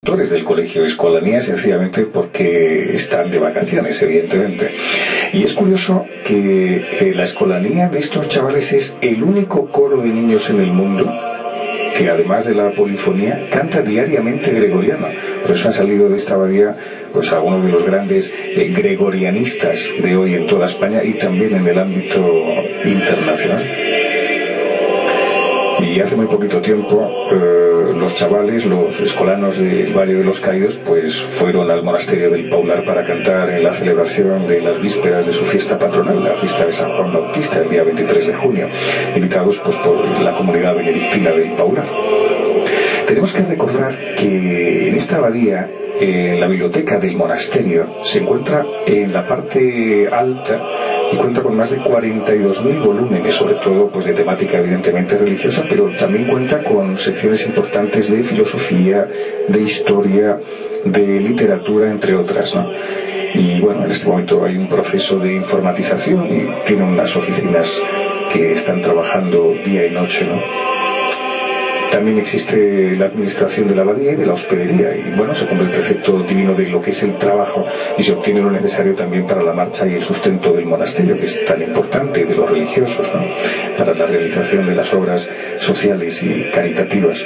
Del colegio Escolanía, sencillamente porque están de vacaciones, evidentemente. Y es curioso que la Escolanía de estos chavales es el único coro de niños en el mundo que, además de la polifonía, canta diariamente gregoriano. Por eso han salido de esta abadía pues algunos de los grandes gregorianistas de hoy en toda España y también en el ámbito internacional. Y hace muy poquito tiempo los chavales, los escolanos del Valle de los Caídos, pues fueron al monasterio del Paular para cantar en la celebración de las vísperas de su fiesta patronal, la fiesta de San Juan Bautista, el día 23 de junio, invitados pues por la comunidad benedictina del Paular. Tenemos que recordar que en esta abadía, en la biblioteca del monasterio, se encuentra en la parte alta y cuenta con más de 42.000 volúmenes, sobre todo pues de temática evidentemente religiosa, pero también cuenta con secciones importantes de filosofía, de historia, de literatura, entre otras, ¿no? Y bueno, en este momento hay un proceso de informatización y tiene unas oficinas que están trabajando día y noche, ¿no? También existe la administración de la abadía y de la hospedería, y bueno, se cumple el precepto divino de lo que es el trabajo y se obtiene lo necesario también para la marcha y el sustento del monasterio, que es tan importante, de los religiosos, ¿no?, para la realización de las obras sociales y caritativas.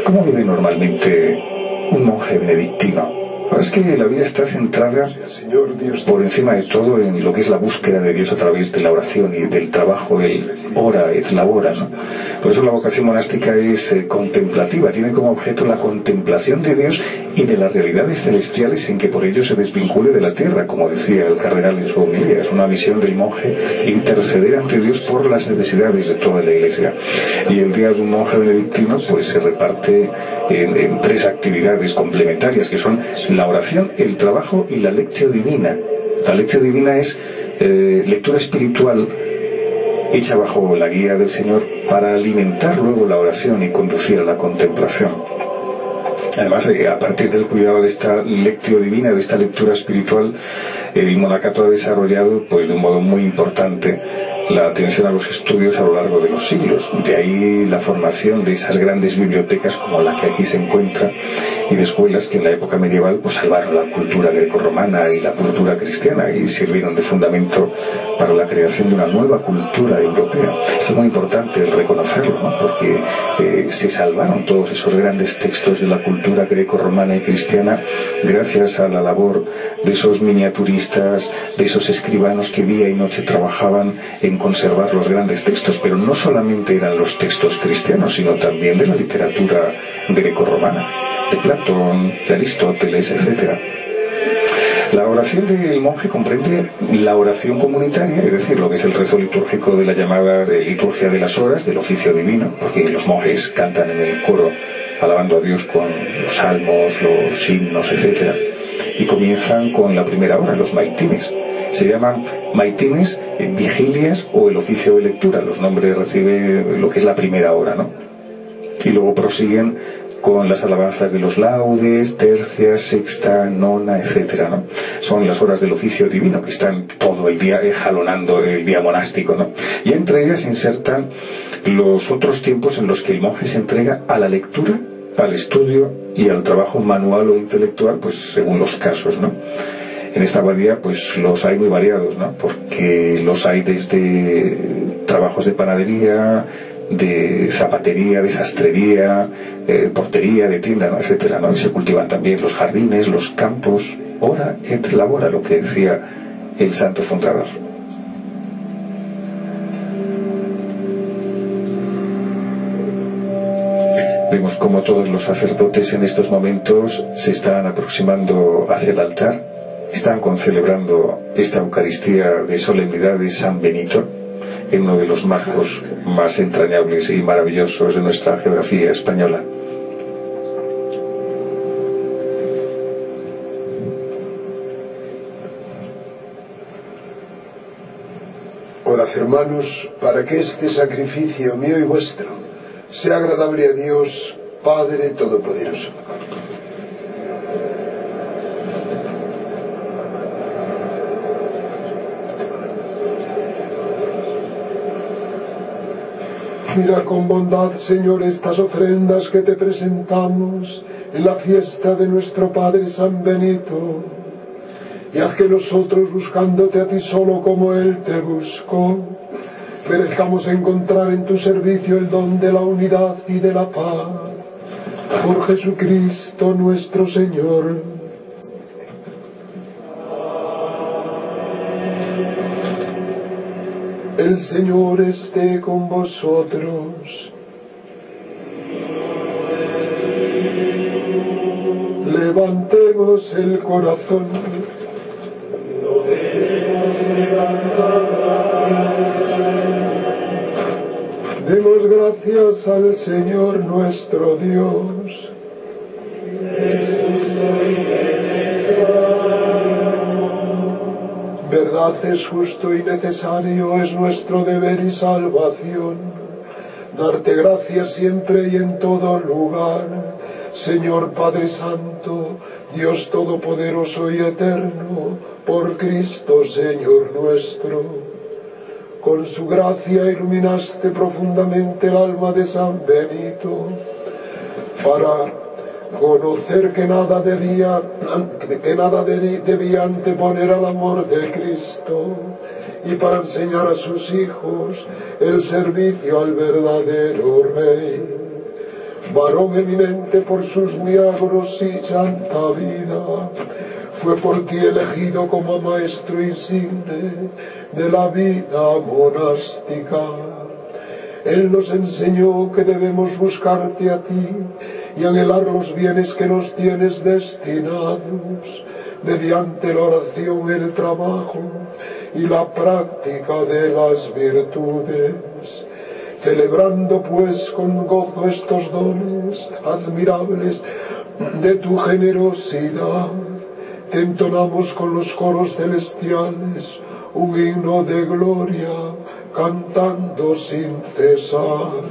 ¿Cómo vive normalmente un monje benedictino? Es que la vida está centrada por encima de todo en lo que es la búsqueda de Dios a través de la oración y del trabajo, el ora et labora, ¿no? Por eso la vocación monástica es contemplativa, tiene como objeto la contemplación de Dios y de las realidades celestiales en que por ello se desvincule de la tierra, como decía el cardenal en su homilía. Es una visión del monje interceder ante Dios por las necesidades de toda la Iglesia. Y el día de un monje benedictino pues se reparte en tres actividades complementarias, que son la oración, el trabajo y la lectio divina. La lectio divina es lectura espiritual hecha bajo la guía del Señor para alimentar luego la oración y conducir a la contemplación. Además, a partir del cuidado de esta lectio divina, de esta lectura espiritual, el monacato ha desarrollado pues de un modo muy importante la atención a los estudios a lo largo de los siglos. De ahí la formación de esas grandes bibliotecas como la que aquí se encuentra y de escuelas que en la época medieval pues salvaron la cultura grecorromana y la cultura cristiana y sirvieron de fundamento para la creación de una nueva cultura europea. Esto es muy importante el reconocerlo, ¿no?, porque se salvaron todos esos grandes textos de la cultura grecorromana y cristiana gracias a la labor de esos miniaturistas, de esos escribanos que día y noche trabajaban en conservar los grandes textos, pero no solamente eran los textos cristianos, sino también de la literatura grecorromana, de Platón, de Aristóteles, etc. La oración del monje comprende la oración comunitaria, es decir, lo que es el rezo litúrgico de la llamada liturgia de las horas, del oficio divino, porque los monjes cantan en el coro alabando a Dios con los salmos, los himnos, etc. Y comienzan con la primera hora, los maitines. Se llaman maitines, vigilias o el oficio de lectura. Los nombres recibe lo que es la primera hora, ¿no? Y luego prosiguen con las alabanzas de los laudes, tercia, sexta, nona, etcétera, ¿no? Son las horas del oficio divino que están todo el día jalonando el día monástico, ¿no? Y entre ellas se insertan los otros tiempos en los que el monje se entrega a la lectura, al estudio y al trabajo manual o intelectual, pues según los casos, ¿no? En esta abadía pues los hay muy variados, ¿no?, porque los hay desde trabajos de panadería, de zapatería, de sastrería, portería, de tienda, ¿no?, etcétera, ¿no? Y se cultivan también los jardines, los campos, ora et labora, lo que decía el santo fundador. Vemos como todos los sacerdotes en estos momentos se están aproximando hacia el altar. Están concelebrando esta Eucaristía de solemnidad de San Benito en uno de los marcos más entrañables y maravillosos de nuestra geografía española. Orad, hermanos, para que este sacrificio mío y vuestro sea agradable a Dios, Padre Todopoderoso. Mira con bondad, Señor, estas ofrendas que te presentamos en la fiesta de nuestro Padre San Benito, y haz que nosotros, buscándote a ti solo como Él te buscó, merezcamos encontrar en tu servicio el don de la unidad y de la paz. Por Jesucristo nuestro Señor. El Señor esté con vosotros. Levantemos el corazón. Demos gracias al Señor nuestro Dios. Verdad, es justo y necesario, es nuestro deber y salvación, darte gracias siempre y en todo lugar, Señor Padre Santo, Dios Todopoderoso y Eterno, por Cristo Señor nuestro. Con su gracia iluminaste profundamente el alma de San Benito, para conocer que nada debía anteponer al amor de Cristo, y para enseñar a sus hijos el servicio al verdadero Rey. Varón eminente por sus milagros y santa vida, fue por ti elegido como maestro insigne de la vida monástica. Él nos enseñó que debemos buscarte a ti y anhelar los bienes que nos tienes destinados, mediante la oración, el trabajo y la práctica de las virtudes. Celebrando pues con gozo estos dones admirables de tu generosidad, te entonamos con los coros celestiales un himno de gloria, cantando sin cesar.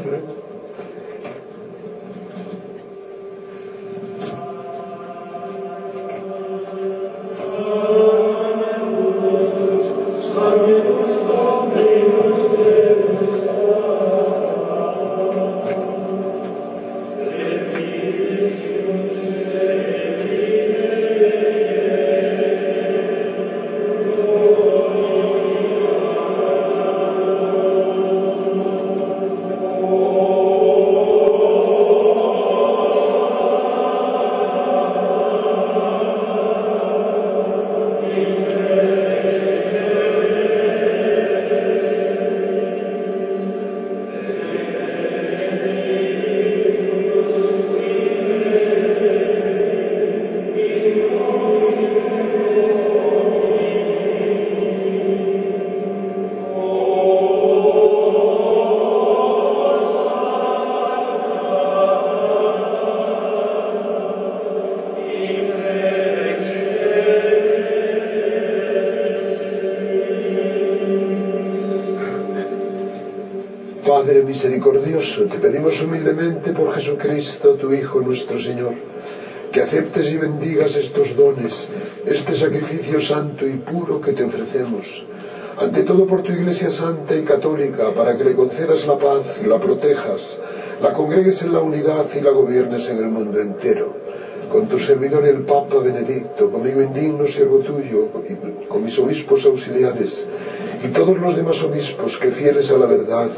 Padre misericordioso, te pedimos humildemente por Jesucristo, tu Hijo nuestro Señor, que aceptes y bendigas estos dones, este sacrificio santo y puro que te ofrecemos, ante todo por tu Iglesia santa y católica, para que le concedas la paz, la protejas, la congregues en la unidad y la gobiernes en el mundo entero. Con tu servidor el Papa Benedicto, conmigo indigno siervo tuyo, con mis obispos auxiliares y todos los demás obispos que, fieles a la verdad,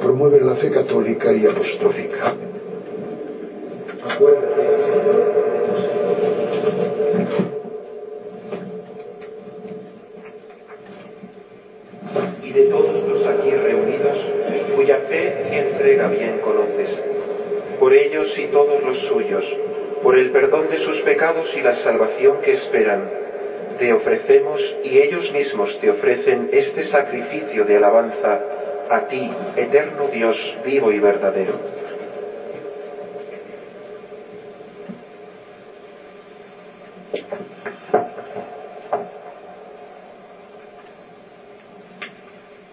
promueven la fe católica y apostólica. Y de todos los aquí reunidos, cuya fe y entrega bien conoces, por ellos y todos los suyos, por el perdón de sus pecados y la salvación que esperan, te ofrecemos y ellos mismos te ofrecen este sacrificio de alabanza a ti, eterno Dios vivo y verdadero.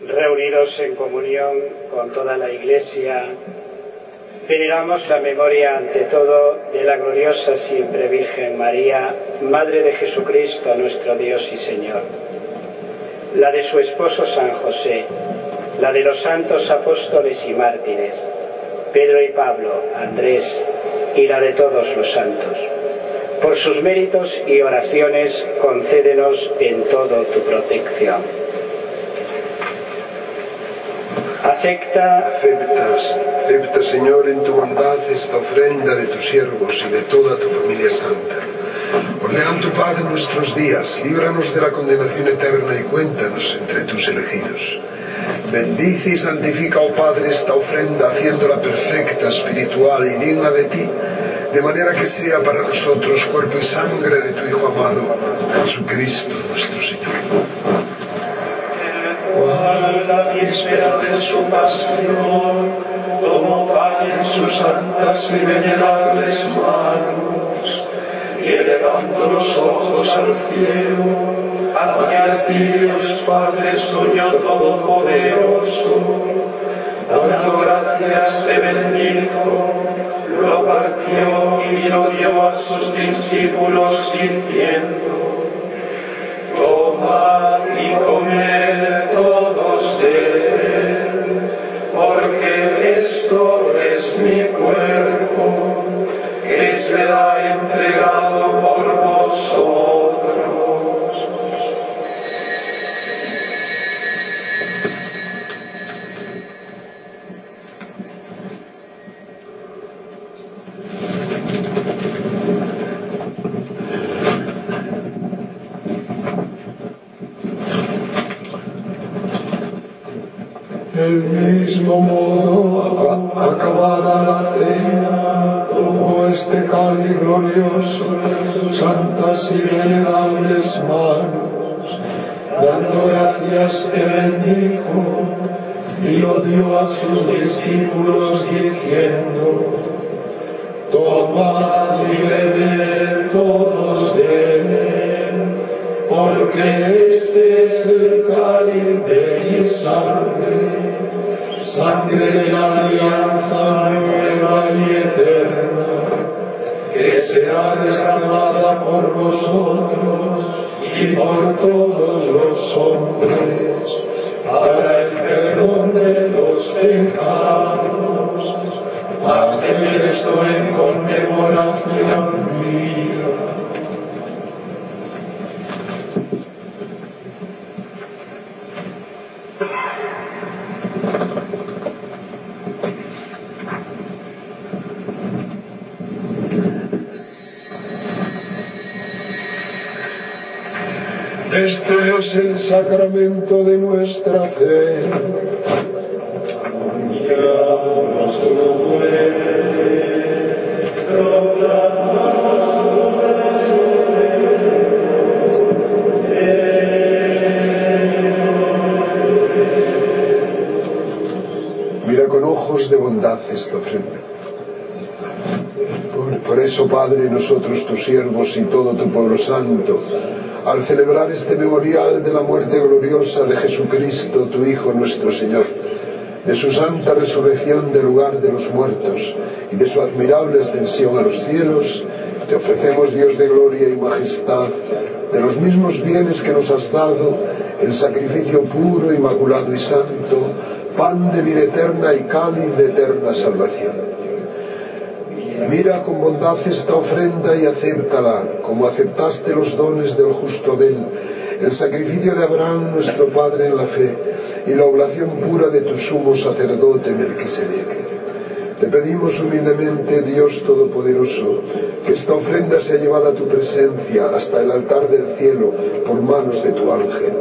Reunidos en comunión con toda la Iglesia, veneramos la memoria ante todo de la gloriosa siempre Virgen María, Madre de Jesucristo nuestro Dios y Señor, la de su esposo San José, la de los santos apóstoles y mártires, Pedro y Pablo, Andrés, y la de todos los santos. Por sus méritos y oraciones, concédenos en todo tu protección. Acepta, Señor, en tu bondad esta ofrenda de tus siervos y de toda tu familia santa. Ordena tu paz en nuestros días, líbranos de la condenación eterna y cuéntanos entre tus elegidos. Bendice y santifica, oh Padre, esta ofrenda, haciéndola perfecta, espiritual y digna de ti, de manera que sea para nosotros cuerpo y sangre de tu Hijo amado, Jesucristo nuestro Señor. La víspera de su pasión, tomó pan en sus santas y venerables manos, y elevando los ojos al cielo, hacia ti, Dios Padre suyo todopoderoso, dando gracias te bendijo, lo partió y lo dio a sus discípulos diciendo: tomad y comed todos de él, porque esto es mi cuerpo, que será entregado por vosotros. Del mismo modo, acabada la cena, tomó este cáliz glorioso, santas y venerables manos, dando gracias te bendijo, y lo dio a sus discípulos diciendo: tomad y bebed todos de él, porque este es el cáliz de mi sangre, sangre de la alianza nueva y eterna, que será derramada por vosotros y por todos los hombres, para el perdón de los pecados. Haced esto en conmemoración mía. Este es el sacramento de nuestra fe. Mira con ojos de bondad esta ofrenda. Por eso, Padre, nosotros tus siervos y todo tu pueblo santo, al celebrar este memorial de la muerte gloriosa de Jesucristo, tu Hijo nuestro Señor, de su santa resurrección del lugar de los muertos y de su admirable ascensión a los cielos, te ofrecemos, Dios de gloria y majestad, de los mismos bienes que nos has dado, el sacrificio puro, inmaculado y santo, pan de vida eterna y cáliz de eterna salvación. Mira con bondad esta ofrenda y acéptala, como aceptaste los dones del justo Abel, el sacrificio de Abraham, nuestro Padre en la fe, y la oblación pura de tu sumo sacerdote Melquisedec. Te pedimos humildemente, Dios Todopoderoso, que esta ofrenda sea llevada a tu presencia hasta el altar del cielo por manos de tu ángel,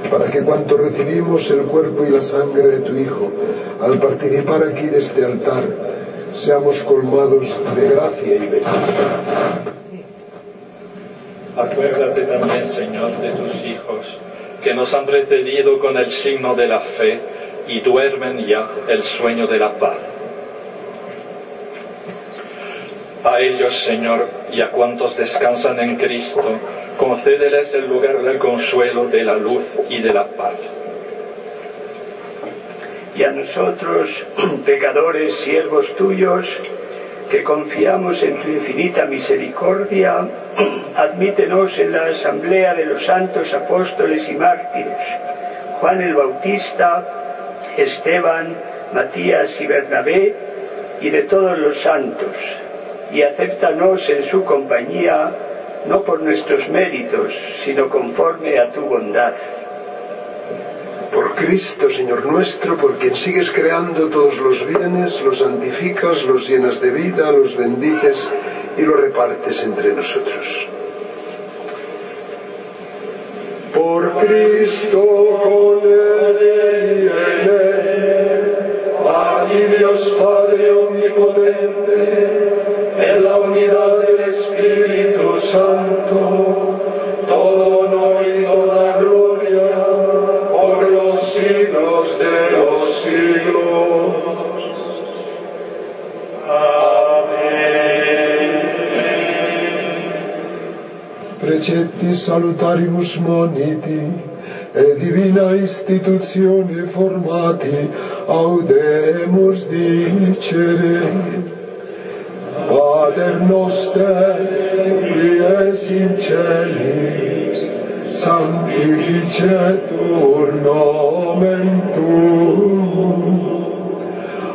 para que cuanto recibimos el cuerpo y la sangre de tu Hijo, al participar aquí de este altar, seamos colmados de gracia y benignidad. Acuérdate también, Señor, de tus hijos, que nos han precedido con el signo de la fe y duermen ya el sueño de la paz. A ellos, Señor, y a cuantos descansan en Cristo, concédeles el lugar del consuelo, de la luz y de la paz. Y a nosotros, pecadores, siervos tuyos, que confiamos en tu infinita misericordia, admítenos en la asamblea de los santos apóstoles y mártires, Juan el Bautista, Esteban, Matías y Bernabé, y de todos los santos, y acéptanos en su compañía, no por nuestros méritos, sino conforme a tu bondad. Por Cristo, Señor nuestro, por quien sigues creando todos los bienes, los santificas, los llenas de vida, los bendices y los repartes entre nosotros. Por Cristo, con Él y en Él, a ti Dios Padre omnipotente, en la unidad del Espíritu Santo, todo honor y toda gloria, por los siglos de los siglos. Preceptis salutaribus moniti, e divina institutione formati, audemus dicere. Pater noster, qui es in celis, sanctificetur nomen tuum,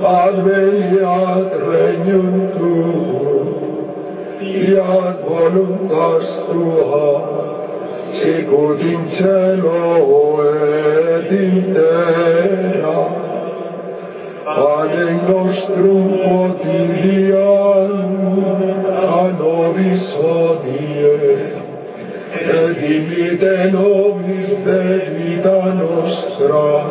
adveniat regnum tuum, fiat voluntas tua, sicut in cielo et in terra. Panem nostrum quotidianum a nobis hodie, et dimitte nobis debita nostra,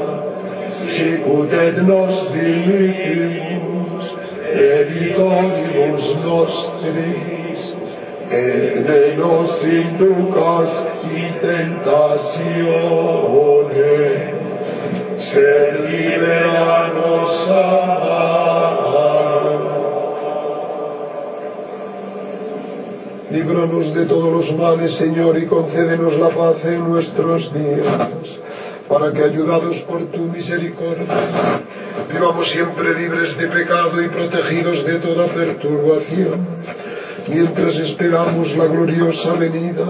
sicut et nos dimittimus debitoribus nostris, et ne nos inducas in tentatione, sed libera nos a malo. Líbranos de todos los males, Señor, y concédenos la paz en nuestros días, para que, ayudados por tu misericordia, vivamos siempre libres de pecado y protegidos de toda perturbación, mientras esperamos la gloriosa venida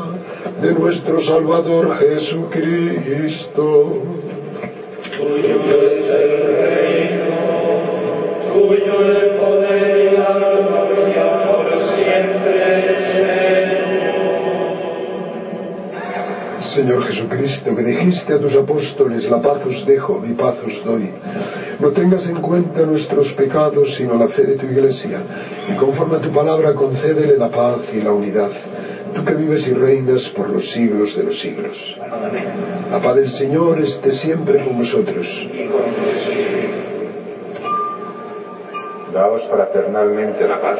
de nuestro Salvador Jesucristo. Tuyo es el reino, tuyo el poder y la gloria por siempre, Señor Jesucristo, que dijiste a tus apóstoles: la paz os dejo, mi paz os doy. No tengas en cuenta nuestros pecados, sino la fe de tu Iglesia, y conforme a tu palabra concédele la paz y la unidad, tú que vives y reinas por los siglos de los siglos. La paz del Señor esté siempre con vosotros. Daos fraternalmente la paz.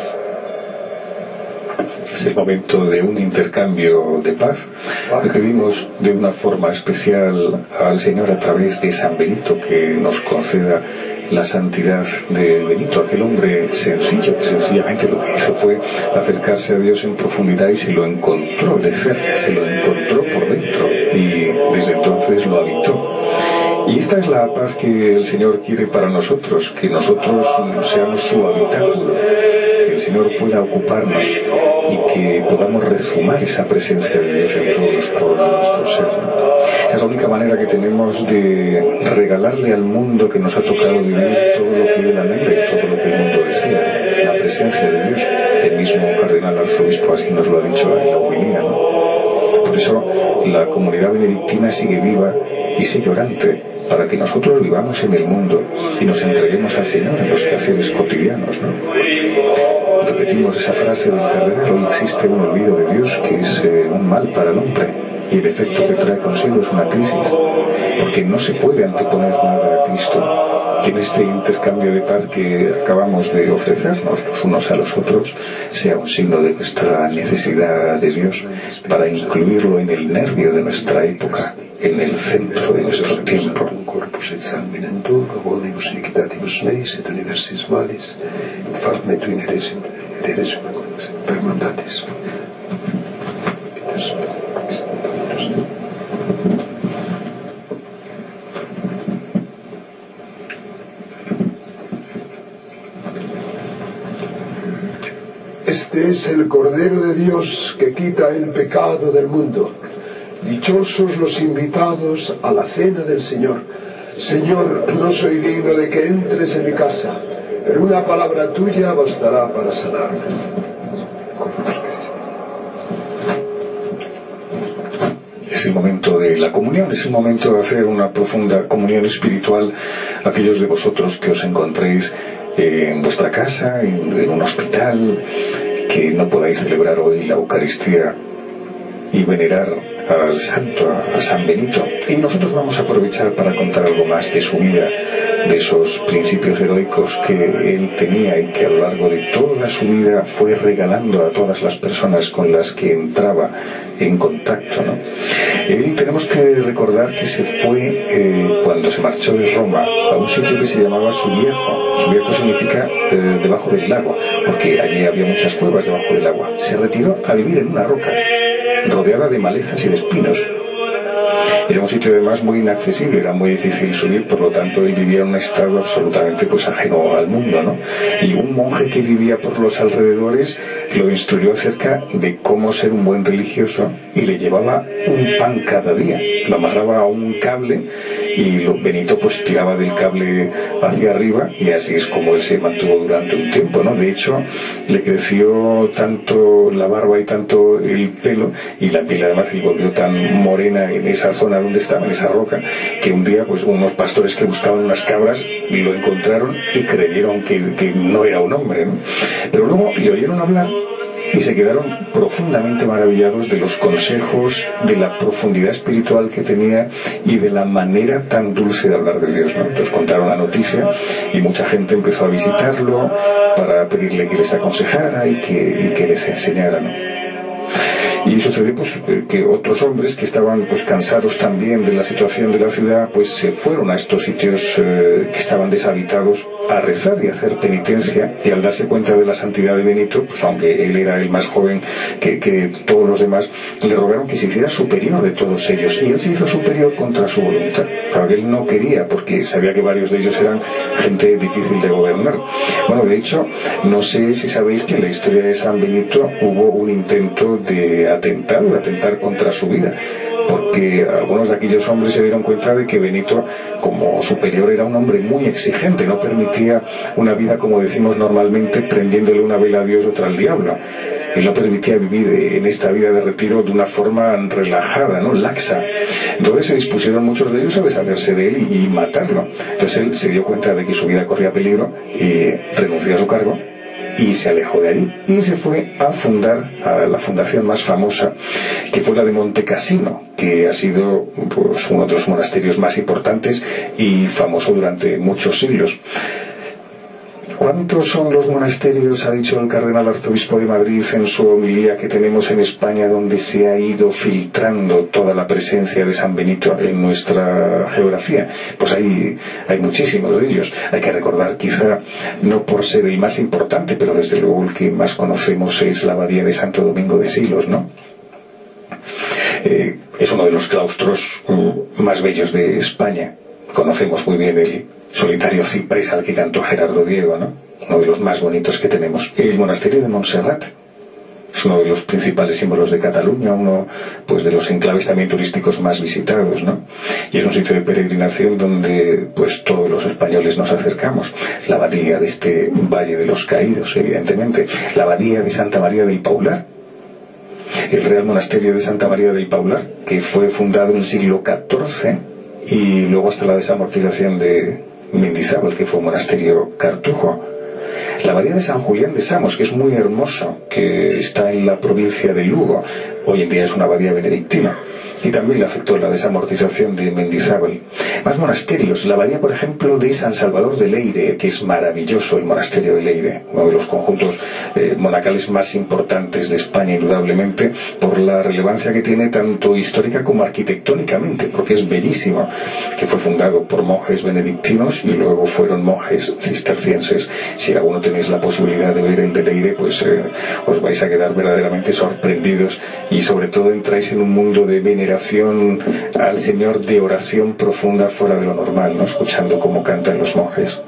Es el momento de un intercambio de paz. Le pedimos de una forma especial al Señor, a través de San Benito, que nos conceda la santidad de Benito, aquel hombre sencillo, que sencillamente lo que hizo fue acercarse a Dios en profundidad y se lo encontró de cerca, se lo encontró por dentro y desde entonces lo habitó. Y esta es la paz que el Señor quiere para nosotros, que nosotros seamos su habitáculo, que el Señor pueda ocuparnos y que podamos rezumar esa presencia de Dios en todos los poros de nuestro ser. Esa es la única manera que tenemos de regalarle al mundo que nos ha tocado vivir todo lo que Él anhela y todo lo que el mundo desea, la presencia de Dios. El mismo cardenal arzobispo así nos lo ha dicho en la homilía, ¿no? Por eso la comunidad benedictina sigue viva y sigue orante, para que nosotros vivamos en el mundo y nos entreguemos al Señor en los quehaceres cotidianos, ¿no? Repetimos esa frase del cardenal: hoy existe un olvido de Dios que es un mal para el hombre, y el efecto que trae consigo es una crisis, porque no se puede anteponer nada a Cristo. Que en este intercambio de paz que acabamos de ofrecernos los unos a los otros sea un signo de nuestra necesidad de Dios, para incluirlo en el nervio de nuestra época, en el centro de nuestro tiempo. Corpus et sanguinem tuum, abonibus iniquitatibus meis et universis malis, farme tu in heresum per mandatis. Este es el Cordero de Dios que quita el pecado del mundo. Dichosos los invitados a la cena del Señor. Señor, no soy digno de que entres en mi casa, pero una palabra tuya bastará para sanarme. Es el momento de la comunión, es el momento de hacer una profunda comunión espiritual. Aquellos de vosotros que os encontréis en vuestra casa, en un hospital, que no podáis celebrar hoy la Eucaristía y venerar al santo, a San Benito. Y nosotros vamos a aprovechar para contar algo más de su vida, de esos principios heroicos que él tenía y que a lo largo de toda su vida fue regalando a todas las personas con las que entraba en contacto, ¿no? Él, tenemos que recordar que se fue cuando se marchó de Roma a un sitio que se llamaba Subieco. Subieco significa debajo del lago, porque allí había muchas cuevas debajo del agua. Se retiró a vivir en una roca rodeada de malezas y de espinos. Era un sitio además muy inaccesible, era muy difícil subir, por lo tanto él vivía en un estado absolutamente ajeno al mundo, ¿no? Y un monje que vivía por los alrededores lo instruyó acerca de cómo ser un buen religioso y le llevaba un pan cada día, lo amarraba a un cable y Benito pues tiraba del cable hacia arriba, y así es como él se mantuvo durante un tiempo, ¿no? De hecho, le creció tanto la barba y tanto el pelo, y la piel además le volvió tan morena en esa zona donde estaba, en esa roca, que un día pues unos pastores que buscaban unas cabras lo encontraron y creyeron que no era un hombre, ¿no? Pero luego le oyeron hablar y se quedaron profundamente maravillados de los consejos, de la profundidad espiritual que tenía y de la manera tan dulce de hablar de Dios, ¿no? Entonces contaron la noticia y mucha gente empezó a visitarlo para pedirle que les aconsejara y que les enseñara, ¿no? Y sucedió pues que otros hombres que estaban pues cansados también de la situación de la ciudad, pues se fueron a estos sitios que estaban deshabitados a rezar y a hacer penitencia, y al darse cuenta de la santidad de Benito, pues aunque él era el más joven que todos los demás, le rogaron que se hiciera superior de todos ellos, y él se hizo superior contra su voluntad. Claro que él no quería, porque sabía que varios de ellos eran gente difícil de gobernar. Bueno, de hecho, no sé si sabéis que en la historia de San Benito hubo un intento de atentar contra su vida, porque algunos de aquellos hombres se dieron cuenta de que Benito, como superior, era un hombre muy exigente, no permitía una vida, como decimos normalmente, prendiéndole una vela a Dios y otra al diablo. Él no permitía vivir en esta vida de retiro de una forma relajada, ¿no? Laxa. Entonces se dispusieron muchos de ellos a deshacerse de él y matarlo. Entonces él se dio cuenta de que su vida corría peligro y renunció a su cargo y se alejó de allí y se fue a fundar a la fundación más famosa, que fue la de Monte Cassino, que ha sido pues uno de los monasterios más importantes y famoso durante muchos siglos. ¿Cuántos son los monasterios, ha dicho el cardenal arzobispo de Madrid en su homilía, que tenemos en España, donde se ha ido filtrando toda la presencia de San Benito en nuestra geografía? Pues hay muchísimos de ellos. Hay que recordar, quizá no por ser el más importante, pero desde luego el que más conocemos es la abadía de Santo Domingo de Silos, ¿no? Es uno de los claustros más bellos de España. Conocemos muy bien el solitario ciprés al que cantó Gerardo Diego, ¿no? Uno de los más bonitos que tenemos. El monasterio de Montserrat es uno de los principales símbolos de Cataluña, uno pues de los enclaves también turísticos más visitados, ¿no? Y es un sitio de peregrinación donde pues todos los españoles nos acercamos. La abadía de este Valle de los Caídos, evidentemente. La abadía de Santa María del Paular, el Real Monasterio de Santa María del Paular, que fue fundado en el siglo XIV, y luego hasta la desamortización de Mendizábal, que fue un monasterio cartujo. La abadía de San Julián de Samos, que es muy hermoso, que está en la provincia de Lugo, hoy en día es una abadía benedictina, y también le afectó la desamortización de Mendizábal. Más monasterios, la abadía, por ejemplo, de San Salvador de Leire, que es maravilloso el monasterio de Leire, uno de los conjuntos monacales más importantes de España, indudablemente, por la relevancia que tiene tanto histórica como arquitectónicamente, porque es bellísimo, que fue fundado por monjes benedictinos y luego fueron monjes cistercienses. Si alguno tenéis la posibilidad de ver el de Leire, pues os vais a quedar verdaderamente sorprendidos, y sobre todo entráis en un mundo de veneración al Señor, de oración profunda fuera de lo normal, ¿no? Escuchando cómo cantan los monjes.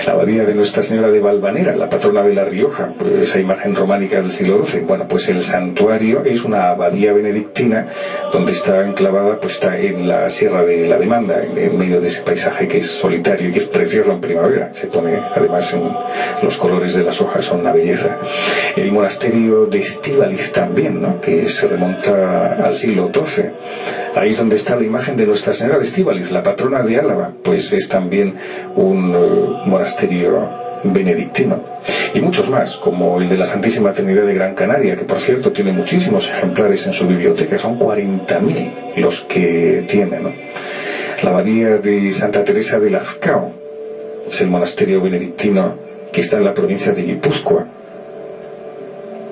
La abadía de Nuestra Señora de Valvanera, la patrona de La Rioja, pues esa imagen románica del siglo XII. Bueno, pues el santuario es una abadía benedictina donde está enclavada, pues está en la Sierra de la Demanda, en medio de ese paisaje que es solitario y que es precioso en primavera. Se pone, además, los colores de las hojas son una belleza. El monasterio de Estíbaliz también, ¿no?, que se remonta al siglo XII. Ahí es donde está la imagen de Nuestra Señora de Estíbaliz, la patrona de Álava, pues es también un monasterio benedictino. Y muchos más, como el de la Santísima Trinidad de Gran Canaria, que por cierto tiene muchísimos ejemplares en su biblioteca, son 40.000 los que tiene, ¿no? La abadía de Santa Teresa de Lazcao es el monasterio benedictino que está en la provincia de Guipúzcoa.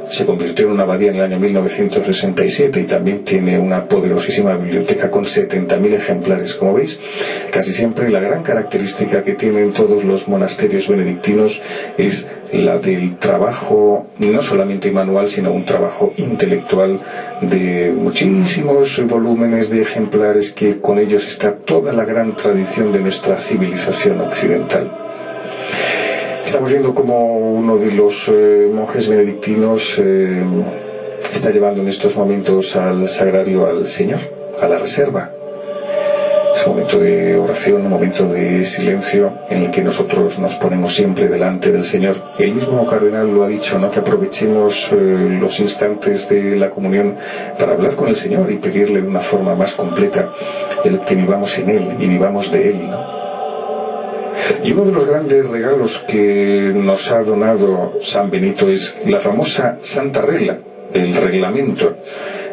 Se convirtió en una abadía en el año 1967 y también tiene una poderosísima biblioteca con 70.000 ejemplares. Como veis, casi siempre la gran característica que tienen todos los monasterios benedictinos es la del trabajo, no solamente manual, sino un trabajo intelectual de muchísimos volúmenes de ejemplares, que con ellos está toda la gran tradición de nuestra civilización occidental. Estamos viendo como uno de los monjes benedictinos está llevando en estos momentos al sagrario al Señor, a la reserva. Es un momento de oración, un momento de silencio en el que nosotros nos ponemos siempre delante del Señor. El mismo cardenal lo ha dicho, ¿no?, que aprovechemos los instantes de la comunión para hablar con el Señor y pedirle de una forma más completa el que vivamos en Él y vivamos de Él, ¿no? Y uno de los grandes regalos que nos ha donado San Benito es la famosa Santa Regla, el reglamento.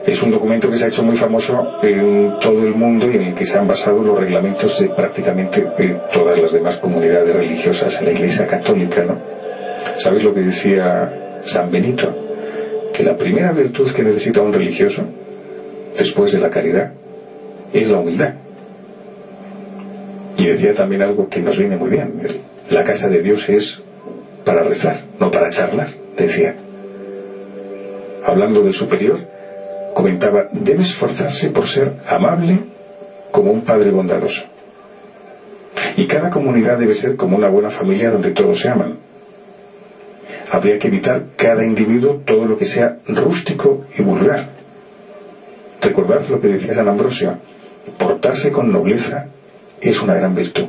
Es un documento que se ha hecho muy famoso en todo el mundo y en el que se han basado los reglamentos de prácticamente todas las demás comunidades religiosas en la Iglesia Católica, ¿no? ¿Sabéis lo que decía San Benito? Que la primera virtud que necesita un religioso, después de la caridad, es la humildad. Y decía también algo que nos viene muy bien: la casa de Dios es para rezar, no para charlar, decía. Hablando del superior, comentaba: debe esforzarse por ser amable como un padre bondadoso. Y cada comunidad debe ser como una buena familia donde todos se aman. Habría que evitar cada individuo todo lo que sea rústico y vulgar. Recordad lo que decía San Ambrosio: portarse con nobleza es una gran virtud.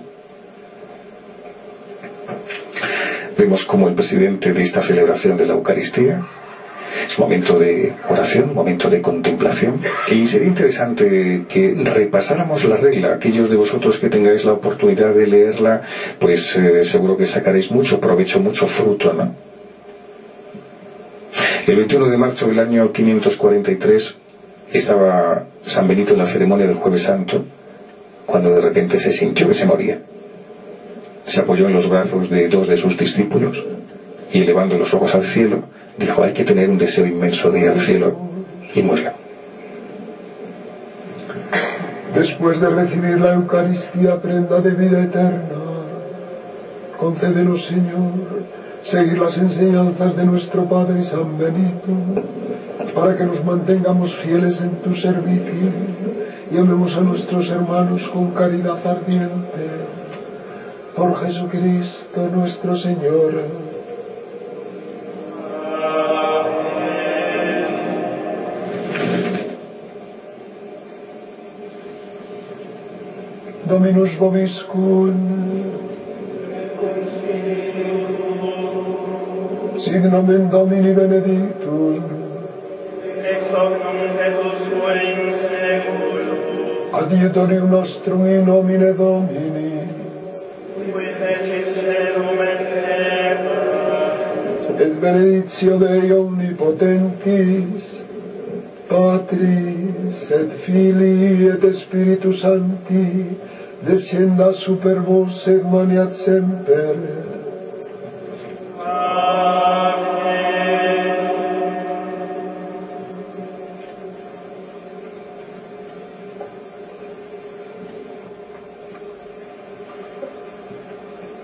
Vemos como el presidente de esta celebración de la Eucaristía es un momento de oración, un momento de contemplación, y sería interesante que repasáramos la regla. Aquellos de vosotros que tengáis la oportunidad de leerla, pues seguro que sacaréis mucho provecho, mucho fruto, ¿no? El 21 de marzo del año 543 estaba San Benito en la ceremonia del Jueves Santo, cuando de repente se sintió que se moría. Se apoyó en los brazos de dos de sus discípulos y, elevando los ojos al cielo, dijo: hay que tener un deseo inmenso de ir al cielo, y murió. Después de recibir la Eucaristía, prenda de vida eterna, concédenos, Señor, seguir las enseñanzas de nuestro Padre San Benito, para que nos mantengamos fieles en tu servicio y amemos a nuestros hermanos con caridad ardiente. Por Jesucristo nuestro Señor. Dominus vobiscum. Sit nomen Domini benedictum. Ex hoc nunc et usque in seculum. Adiutorium nostrum in nomine Domini. Qui fecit celum et terra. Et benedictio Dei omnipotentis, Patris et Filii et Spiritus Sancti, descienda super vos et maniat semper.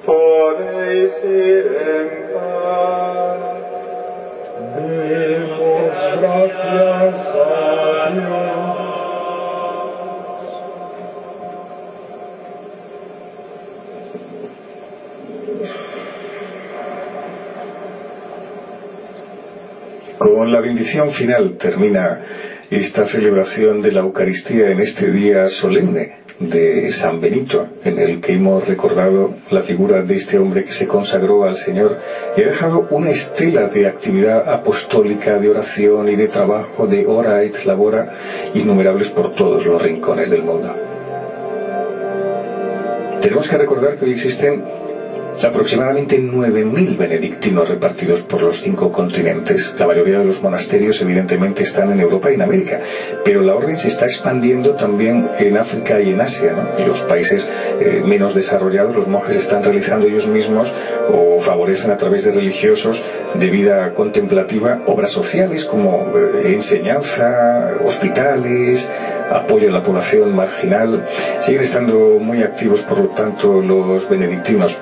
Podeis ir en paz. Demos gracias a Dios. Con la bendición final termina esta celebración de la Eucaristía en este día solemne de San Benito, en el que hemos recordado la figura de este hombre que se consagró al Señor y ha dejado una estela de actividad apostólica, de oración y de trabajo, de ora et labora, innumerables por todos los rincones del mundo. Tenemos que recordar que hoy existen aproximadamente 9.000 benedictinos repartidos por los 5 continentes. La mayoría de los monasterios evidentemente están en Europa y en América, pero la orden se está expandiendo también en África y en Asia, ¿no? En los países menos desarrollados los monjes están realizando ellos mismos o favorecen a través de religiosos de vida contemplativa obras sociales como enseñanza, hospitales, apoyo a la población marginal. Siguen estando muy activos, por lo tanto, los benedictinos.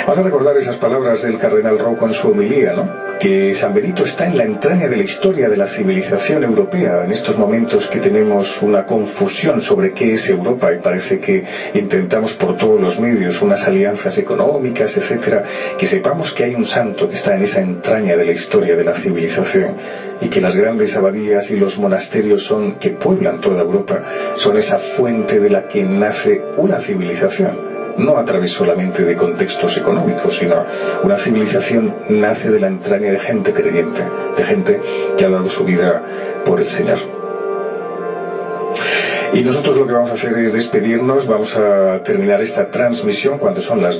Vamos a recordar esas palabras del cardenal Rocco en su homilía, ¿no? Que San Benito está en la entraña de la historia de la civilización europea. En estos momentos que tenemos una confusión sobre qué es Europa y parece que intentamos por todos los medios unas alianzas económicas, etcétera, que sepamos que hay un santo que está en esa entraña de la historia de la civilización y que las grandes abadías y los monasterios que pueblan toda Europa son esa fuente de la que nace una civilización. No a través solamente de contextos económicos, sino una civilización nace de la entraña de gente creyente, de gente que ha dado su vida por el Señor. Y nosotros lo que vamos a hacer es despedirnos. Vamos a terminar esta transmisión cuando son las 2.